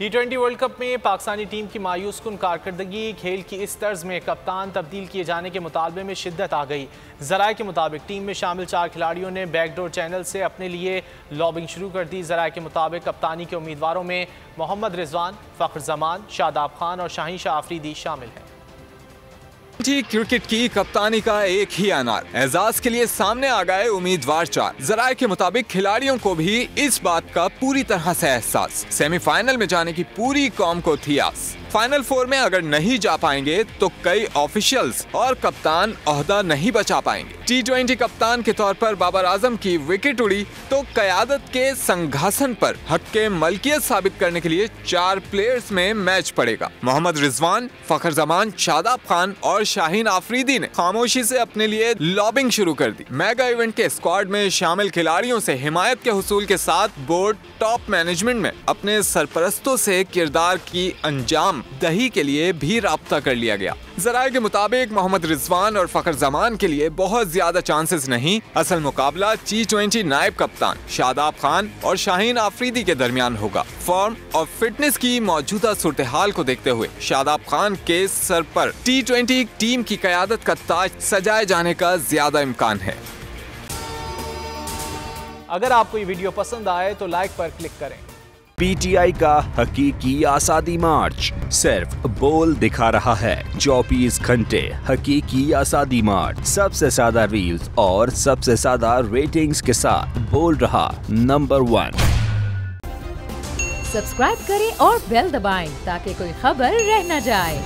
T20 world cup में Pakistani team की मायूस कुन कारकर्दगी, खेल की इस तर्ज में कप्तान तब्दील किए जाने के मुतालबे में शिद्दत आ गई। ज़राए के मुताबिक टीम में शामिल 4 खिलाड़ियों ने बैकडोर चैनल से अपने लिए लॉबिंग शुरू कर दी। ज़राए के मुताबिक कप्तानी के उम्मीदवारों में मोहम्मद रिजवान, फ़ख्र जमान, शादाब खान और शाहीन शाह आफरीदी शामिल हैं। क्रिकेट की कप्तानी का एक ही अनार, एजाज के लिए सामने आ गए उम्मीदवार 4। जराये के मुताबिक खिलाड़ियों को भी इस बात का पूरी तरह से एहसास। सेमीफाइनल में जाने की पूरी कौम को थी आस। फाइनल 4 में अगर नहीं जा पाएंगे तो कई ऑफिशियल्स और कप्तान ओहदा नहीं बचा पाएंगे। T20 कप्तान के तौर पर बाबर आजम की विकेट उड़ी तो क़यादत के संघासन पर हक के मलकियत साबित करने के लिए 4 प्लेयर्स में मैच पड़ेगा। मोहम्मद रिजवान, फ़ख्र जमान, शादाब खान और शाहीन आफरीदी ने खामोशी से अपने लिए लॉबिंग शुरू कर दी। मेगा इवेंट के स्क्वाड में शामिल खिलाड़ियों से हिमायत के हुसूल के साथ बोर्ड टॉप मैनेजमेंट में अपने सरपरस्तों से किरदार की अंजाम दही के लिए भी राब्ता कर लिया गया। ज़राए के मुताबिक मोहम्मद रिजवान और फ़ख्र जमान के लिए बहुत ज्यादा चांसेस नहीं, असल मुकाबला T20 नायब कप्तान शादाब खान और शाहीन आफरीदी के दरमियान होगा। फॉर्म और फिटनेस की मौजूदा सूरत हाल को देखते हुए शादाब खान के सर पर T20 टीम की क़यादत का ताज सजाए जाने का ज्यादा इम्कान है। अगर आपको ये वीडियो पसंद आए तो लाइक पर क्लिक करें। PTI का हकीकी आज़ादी मार्च सिर्फ बोल दिखा रहा है। 24 घंटे हकीकी आज़ादी मार्च, सबसे ज्यादा रील्स और सबसे ज्यादा रेटिंग्स के साथ बोल रहा नंबर 1। सब्सक्राइब करें और बेल दबाएं ताकि कोई खबर रह न जाए।